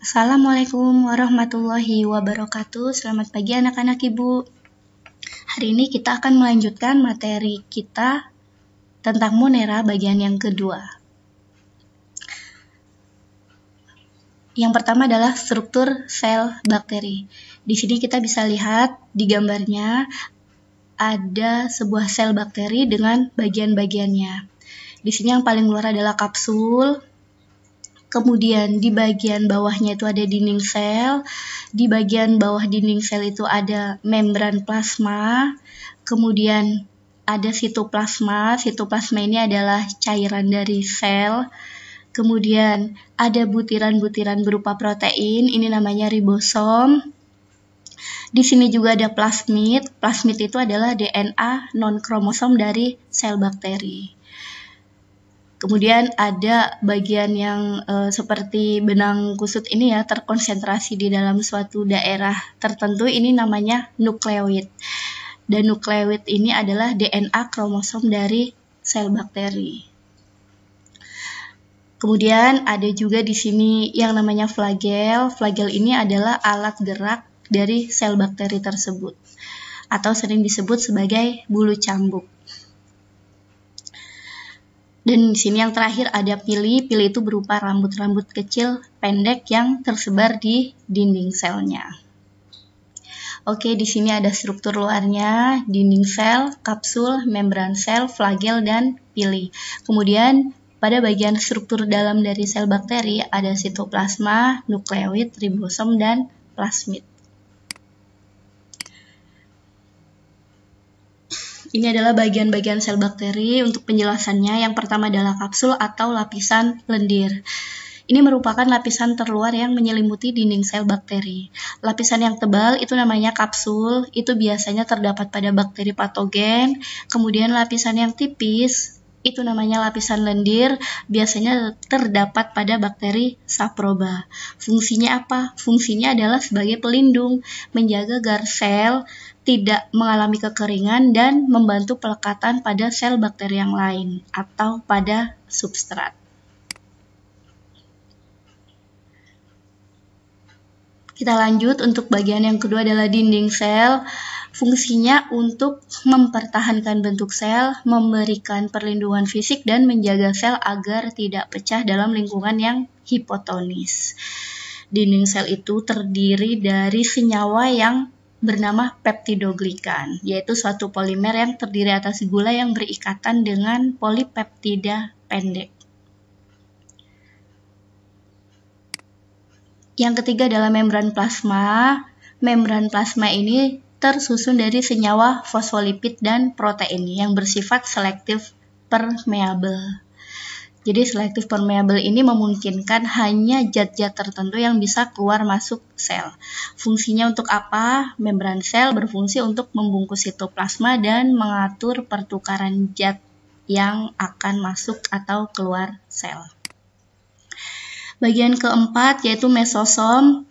Assalamualaikum warahmatullahi wabarakatuh. Selamat pagi anak-anak Ibu. Hari ini kita akan melanjutkan materi kita tentang Monera bagian yang kedua. Yang pertama adalah struktur sel bakteri. Di sini kita bisa lihat di gambarnya ada sebuah sel bakteri dengan bagian-bagiannya. Di sini yang paling luar adalah kapsul. Kemudian di bagian bawahnya itu ada dinding sel, di bagian bawah dinding sel itu ada membran plasma, kemudian ada sitoplasma. Sitoplasma ini adalah cairan dari sel, kemudian ada butiran-butiran berupa protein, ini namanya ribosom. Di sini juga ada plasmid. Plasmid itu adalah DNA non-kromosom dari sel bakteri. Kemudian ada bagian yang seperti benang kusut ini ya, terkonsentrasi di dalam suatu daerah tertentu, ini namanya nukleoid. Dan nukleoid ini adalah DNA kromosom dari sel bakteri. Kemudian ada juga di sini yang namanya flagel. Flagel ini adalah alat gerak dari sel bakteri tersebut, atau sering disebut sebagai bulu cambuk. Dan di sini yang terakhir ada pili. Pili itu berupa rambut-rambut kecil pendek yang tersebar di dinding selnya. Oke, di sini ada struktur luarnya, dinding sel, kapsul, membran sel, flagel, dan pili. Kemudian pada bagian struktur dalam dari sel bakteri ada sitoplasma, nukleoid, ribosom, dan plasmid. Ini adalah bagian-bagian sel bakteri. Untuk penjelasannya, yang pertama adalah kapsul atau lapisan lendir. Ini merupakan lapisan terluar yang menyelimuti dinding sel bakteri. Lapisan yang tebal itu namanya kapsul, itu biasanya terdapat pada bakteri patogen. Kemudian lapisan yang tipis itu namanya lapisan lendir, biasanya terdapat pada bakteri Saproba. Fungsinya apa? Fungsinya adalah sebagai pelindung, menjaga agar sel tidak mengalami kekeringan dan membantu pelekatan pada sel bakteri yang lain atau pada substrat. Kita lanjut, untuk bagian yang kedua adalah dinding sel. Fungsinya untuk mempertahankan bentuk sel, memberikan perlindungan fisik, dan menjaga sel agar tidak pecah dalam lingkungan yang hipotonis. Dinding sel itu terdiri dari senyawa yang bernama peptidoglikan, yaitu suatu polimer yang terdiri atas gula yang berikatan dengan polipeptida pendek. Yang ketiga adalah membran plasma. Membran plasma ini tersusun dari senyawa fosfolipid dan protein yang bersifat selektif permeabel. Jadi selektif permeabel ini memungkinkan hanya zat-zat tertentu yang bisa keluar masuk sel. Fungsinya untuk apa? Membran sel berfungsi untuk membungkus sitoplasma dan mengatur pertukaran zat yang akan masuk atau keluar sel. Bagian keempat yaitu mesosom,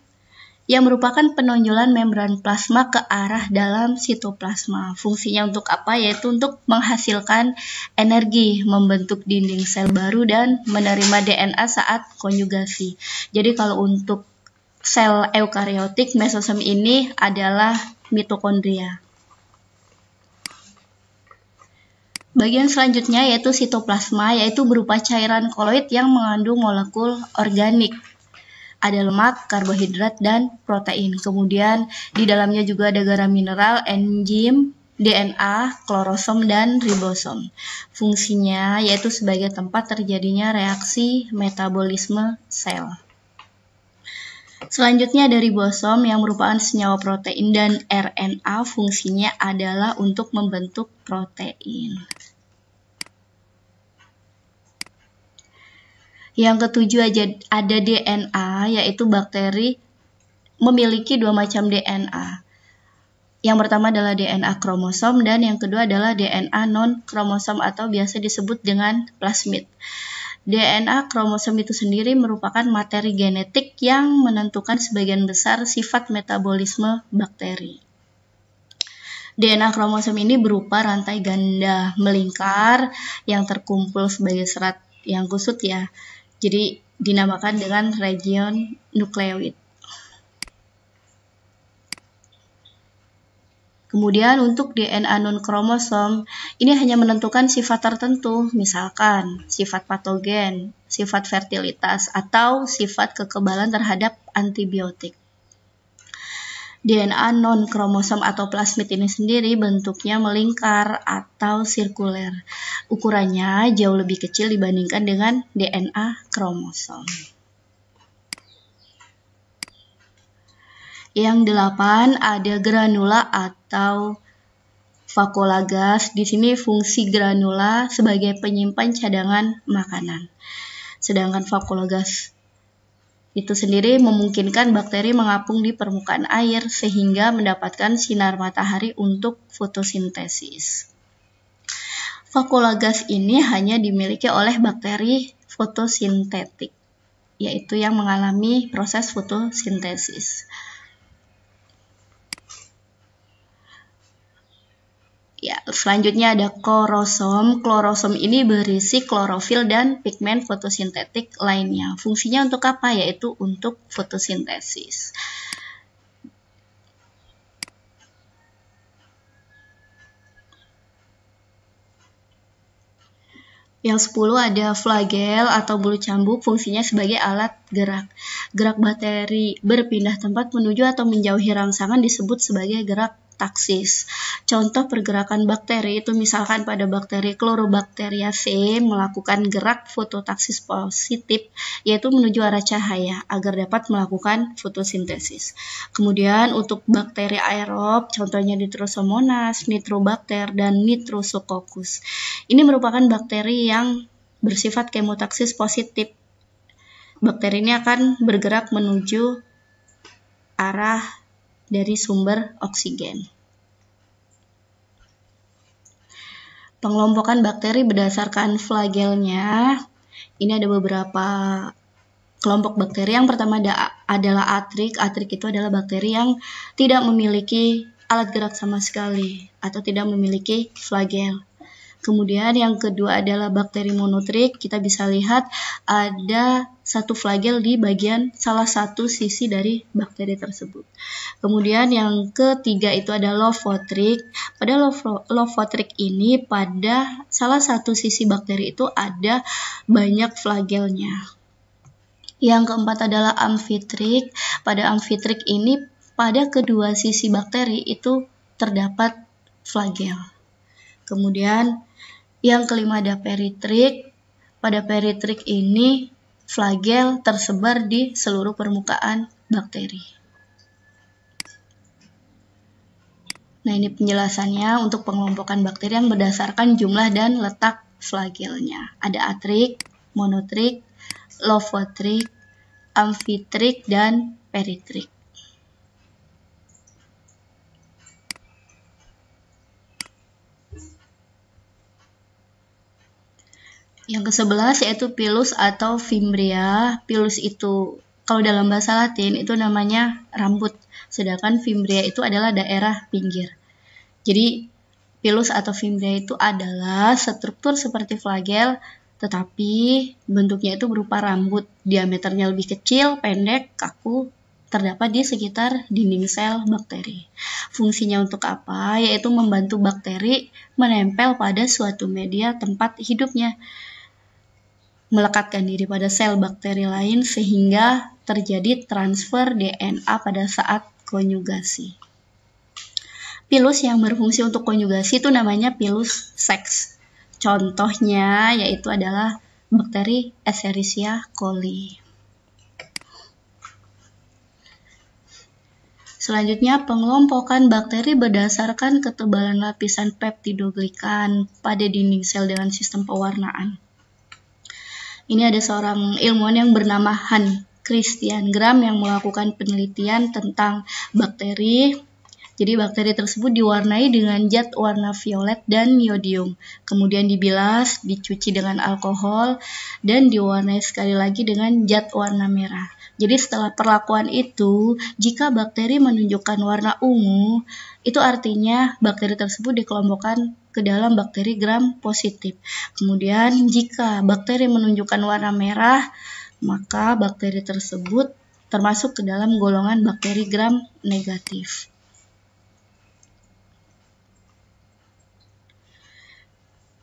yang merupakan penonjolan membran plasma ke arah dalam sitoplasma. Fungsinya untuk apa? Yaitu untuk menghasilkan energi, membentuk dinding sel baru, dan menerima DNA saat konjugasi. Jadi kalau untuk sel eukariotik, mesosom ini adalah mitokondria. Bagian selanjutnya yaitu sitoplasma, yaitu berupa cairan koloid yang mengandung molekul organik. Ada lemak, karbohidrat, dan protein. Kemudian di dalamnya juga ada garam mineral, enzim, DNA, klorosom, dan ribosom. Fungsinya yaitu sebagai tempat terjadinya reaksi metabolisme sel. Selanjutnya ada ribosom yang merupakan senyawa protein dan RNA. Fungsinya adalah untuk membentuk protein. Yang ketujuh ada DNA, yaitu bakteri memiliki dua macam DNA. Yang pertama adalah DNA kromosom dan yang kedua adalah DNA non-kromosom atau biasa disebut dengan plasmid. DNA kromosom itu sendiri merupakan materi genetik yang menentukan sebagian besar sifat metabolisme bakteri. DNA kromosom ini berupa rantai ganda melingkar yang terkumpul sebagai serat yang kusut ya. Jadi dinamakan dengan region nukleoid. Kemudian untuk DNA non-kromosom, ini hanya menentukan sifat tertentu, misalkan sifat patogen, sifat fertilitas, atau sifat kekebalan terhadap antibiotik. DNA non-kromosom atau plasmid ini sendiri bentuknya melingkar atau sirkuler. Ukurannya jauh lebih kecil dibandingkan dengan DNA kromosom. Yang 8 ada granula atau fakolagas. Di sini fungsi granula sebagai penyimpan cadangan makanan. Sedangkan fakolagas itu sendiri memungkinkan bakteri mengapung di permukaan air sehingga mendapatkan sinar matahari untuk fotosintesis. Fakolagas ini hanya dimiliki oleh bakteri fotosintetik, yaitu yang mengalami proses fotosintesis. Ya, selanjutnya ada klorosom. Klorosom ini berisi klorofil dan pigmen fotosintetik lainnya. Fungsinya untuk apa? Yaitu untuk fotosintesis. Yang 10 ada flagel atau bulu cambuk, fungsinya sebagai alat gerak. Gerak bakteri berpindah tempat menuju atau menjauhi rangsangan disebut sebagai gerak taksis. Contoh pergerakan bakteri itu misalkan pada bakteri Chlorobacteriaceae melakukan gerak fototaksis positif, yaitu menuju arah cahaya agar dapat melakukan fotosintesis. Kemudian untuk bakteri aerob, contohnya Nitrosomonas, Nitrobacter, dan Nitrosococcus. Ini merupakan bakteri yang bersifat kemotaksis positif. Bakteri ini akan bergerak menuju arah dari sumber oksigen. Pengelompokan bakteri berdasarkan flagelnya. Ini ada beberapa kelompok bakteri. Yang pertama adalah atrik. Atrik itu adalah bakteri yang tidak memiliki alat gerak sama sekali atau tidak memiliki flagel. Kemudian yang kedua adalah bakteri monotrik. Kita bisa lihat ada satu flagel di bagian salah satu sisi dari bakteri tersebut. Kemudian yang ketiga itu ada lophotric. Pada lophotric ini pada salah satu sisi bakteri itu ada banyak flagelnya. Yang keempat adalah amphitric. Pada amphitric ini pada kedua sisi bakteri itu terdapat flagel. Kemudian yang kelima ada peritric. Pada peritric ini flagel tersebar di seluruh permukaan bakteri. Nah, ini penjelasannya untuk pengelompokan bakteri yang berdasarkan jumlah dan letak flagelnya. Ada atrik, monotrik, lophotric, amphitric, dan peritric. Yang ke-11 yaitu pilus atau fimbria. Pilus itu kalau dalam bahasa Latin itu namanya rambut, sedangkan fimbria itu adalah daerah pinggir. Jadi pilus atau fimbria itu adalah struktur seperti flagel, tetapi bentuknya itu berupa rambut, diameternya lebih kecil, pendek, kaku, terdapat di sekitar dinding sel bakteri. Fungsinya untuk apa? Yaitu membantu bakteri menempel pada suatu media tempat hidupnya, melekatkan diri pada sel bakteri lain sehingga terjadi transfer DNA pada saat konjugasi. Pilus yang berfungsi untuk konjugasi itu namanya pilus seks. Contohnya yaitu adalah bakteri Escherichia coli. Selanjutnya, pengelompokan bakteri berdasarkan ketebalan lapisan peptidoglikan pada dinding sel dengan sistem pewarnaan. Ini ada seorang ilmuwan yang bernama Hans Christian Gram yang melakukan penelitian tentang bakteri. Jadi bakteri tersebut diwarnai dengan zat warna violet dan yodium. Kemudian dibilas, dicuci dengan alkohol, dan diwarnai sekali lagi dengan zat warna merah. Jadi setelah perlakuan itu, jika bakteri menunjukkan warna ungu, itu artinya bakteri tersebut dikelompokkan ke dalam bakteri gram positif. Kemudian jika bakteri menunjukkan warna merah, maka bakteri tersebut termasuk ke dalam golongan bakteri gram negatif.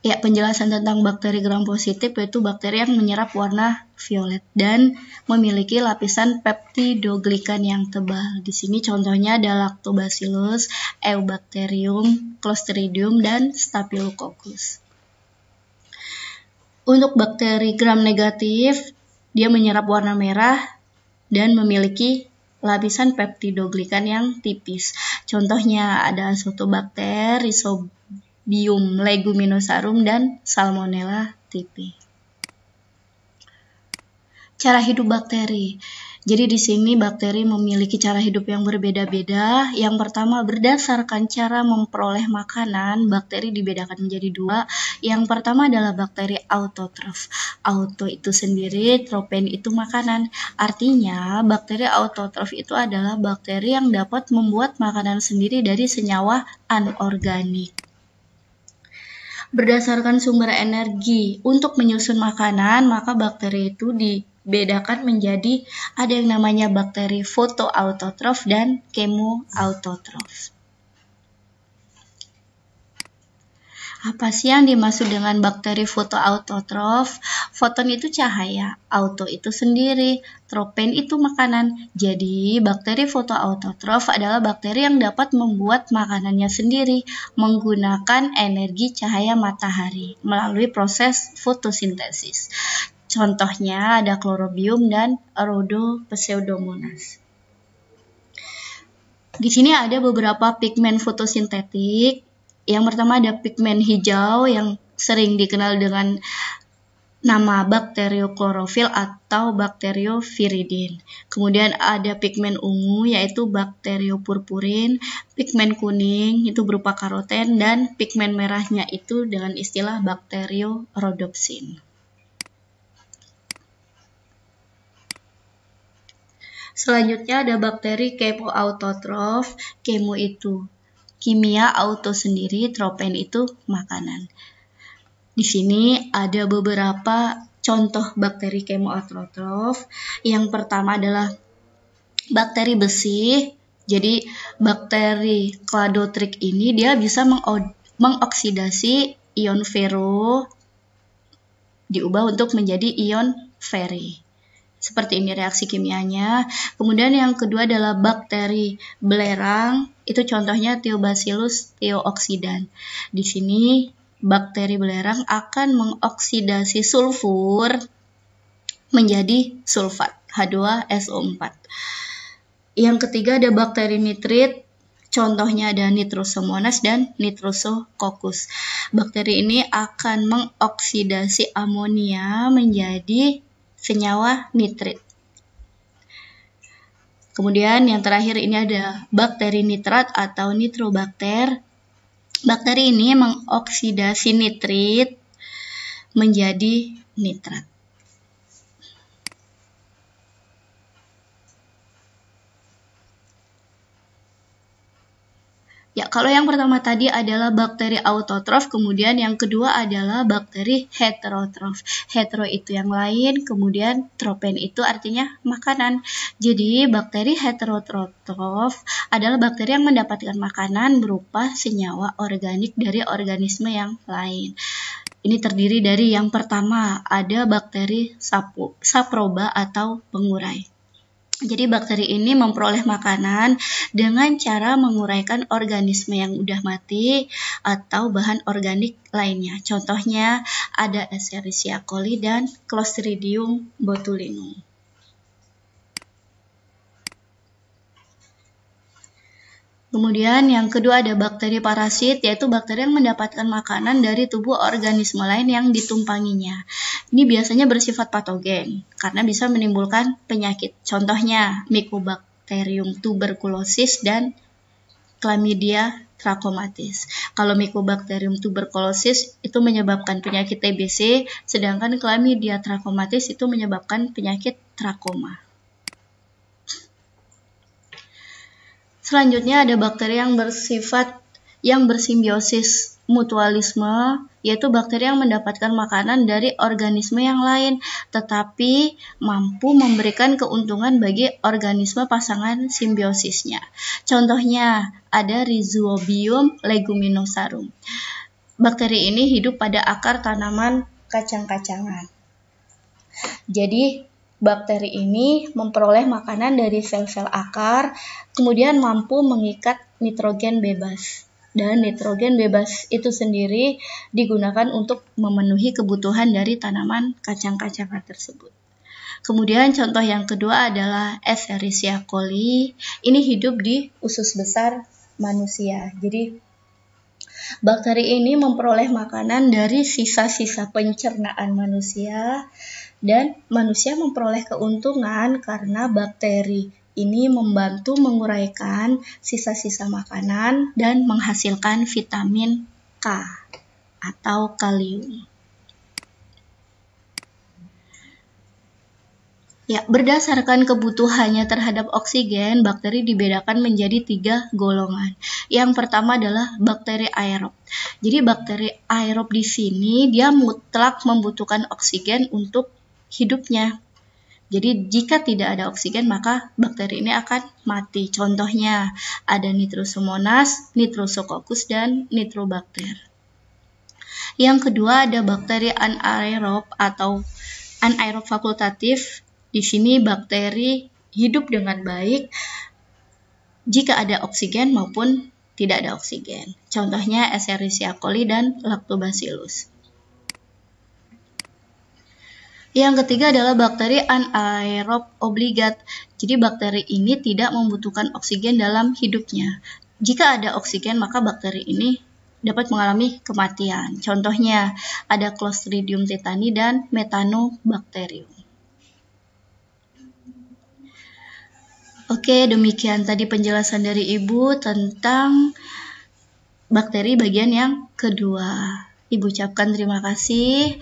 Ya, penjelasan tentang bakteri gram positif yaitu bakteri yang menyerap warna violet dan memiliki lapisan peptidoglikan yang tebal. Di sini contohnya ada Lactobacillus, Eubacterium, Clostridium, dan Staphylococcus. Untuk bakteri gram negatif, dia menyerap warna merah dan memiliki lapisan peptidoglikan yang tipis. Contohnya ada Azotobacter, Rhizobium leguminosarum, dan Salmonella typhi. Cara hidup bakteri. Jadi di sini bakteri memiliki cara hidup yang berbeda-beda. Yang pertama, berdasarkan cara memperoleh makanan, bakteri dibedakan menjadi dua. Yang pertama adalah bakteri autotrof. Auto itu sendiri, tropen itu makanan. Artinya, bakteri autotrof itu adalah bakteri yang dapat membuat makanan sendiri dari senyawa anorganik. Berdasarkan sumber energi untuk menyusun makanan, maka bakteri itu dibedakan menjadi ada yang namanya bakteri fotoautotrof dan kemoautotrof. Apa sih yang dimaksud dengan bakteri fotoautotrof? Foton itu cahaya, auto itu sendiri, tropen itu makanan. Jadi, bakteri fotoautotrof adalah bakteri yang dapat membuat makanannya sendiri menggunakan energi cahaya matahari melalui proses fotosintesis. Contohnya ada Chlorobium dan Rhodopseudomonas. Di sini ada beberapa pigmen fotosintetik. Yang pertama ada pigmen hijau yang sering dikenal dengan nama bakterioklorofil atau bakterioviridin. Kemudian ada pigmen ungu yaitu bakteriopurpurin, pigmen kuning itu berupa karoten, dan pigmen merahnya itu dengan istilah bakteriorhodopsin. Selanjutnya ada bakteri kemoautotrof. Kemo itu kimia, auto sendiri, tropen itu makanan. Di sini ada beberapa contoh bakteri kemoautotrof. Yang pertama adalah bakteri besi. Jadi bakteri Cladotrik ini dia bisa mengoksidasi ion ferro diubah untuk menjadi ion Fe. Seperti ini reaksi kimianya. Kemudian yang kedua adalah bakteri belerang. Itu contohnya Thiobacillus thiooxidans. Di sini bakteri belerang akan mengoksidasi sulfur menjadi sulfat H2SO4. Yang ketiga ada bakteri nitrit. Contohnya ada Nitrosomonas dan Nitrosococcus. Bakteri ini akan mengoksidasi amonia menjadi senyawa nitrit. Kemudian yang terakhir ini ada bakteri nitrat atau nitrobakter. Bakteri ini mengoksidasi nitrit menjadi nitrat. Ya, kalau yang pertama tadi adalah bakteri autotrof, kemudian yang kedua adalah bakteri heterotrof. Hetero itu yang lain, kemudian tropen itu artinya makanan. Jadi, bakteri heterotrof adalah bakteri yang mendapatkan makanan berupa senyawa organik dari organisme yang lain. Ini terdiri dari yang pertama, ada bakteri saproba atau pengurai. Jadi bakteri ini memperoleh makanan dengan cara menguraikan organisme yang udah mati atau bahan organik lainnya. Contohnya ada Escherichia coli dan Clostridium botulinum. Kemudian yang kedua ada bakteri parasit, yaitu bakteri yang mendapatkan makanan dari tubuh organisme lain yang ditumpanginya. Ini biasanya bersifat patogen karena bisa menimbulkan penyakit. Contohnya Mycobacterium tuberculosis dan Chlamydia trachomatis. Kalau Mycobacterium tuberculosis itu menyebabkan penyakit TBC, sedangkan Chlamydia trachomatis itu menyebabkan penyakit trakoma. Selanjutnya ada bakteri yang bersimbiosis mutualisme, yaitu bakteri yang mendapatkan makanan dari organisme yang lain, tetapi mampu memberikan keuntungan bagi organisme pasangan simbiosisnya. Contohnya, ada Rhizobium leguminosarum. Bakteri ini hidup pada akar tanaman kacang-kacangan. Jadi, bakteri ini memperoleh makanan dari sel-sel akar, kemudian mampu mengikat nitrogen bebas. Dan nitrogen bebas itu sendiri digunakan untuk memenuhi kebutuhan dari tanaman kacang-kacangan tersebut. Kemudian contoh yang kedua adalah Escherichia coli. Ini hidup di usus besar manusia. Jadi bakteri ini memperoleh makanan dari sisa-sisa pencernaan manusia, dan manusia memperoleh keuntungan karena bakteri ini membantu menguraikan sisa-sisa makanan dan menghasilkan vitamin K atau kalium. Ya, berdasarkan kebutuhannya terhadap oksigen, bakteri dibedakan menjadi 3 golongan. Yang pertama adalah bakteri aerob. Jadi bakteri aerob di sini dia mutlak membutuhkan oksigen untuk hidupnya. Jadi jika tidak ada oksigen maka bakteri ini akan mati. Contohnya ada Nitrosomonas, Nitrosococcus, dan Nitrobacter. Yang kedua ada bakteri anaerob atau anaerob fakultatif. Di sini bakteri hidup dengan baik jika ada oksigen maupun tidak ada oksigen. Contohnya Escherichia coli dan Lactobacillus. Yang ketiga adalah bakteri anaerob obligat. Jadi bakteri ini tidak membutuhkan oksigen dalam hidupnya. Jika ada oksigen maka bakteri ini dapat mengalami kematian. Contohnya ada Clostridium tetani dan Methanobacterium. Oke, demikian tadi penjelasan dari Ibu tentang bakteri bagian yang kedua. Ibu ucapkan terima kasih.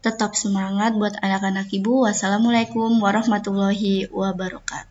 Tetap semangat buat anak-anak Ibu. Wassalamualaikum warahmatullahi wabarakatuh.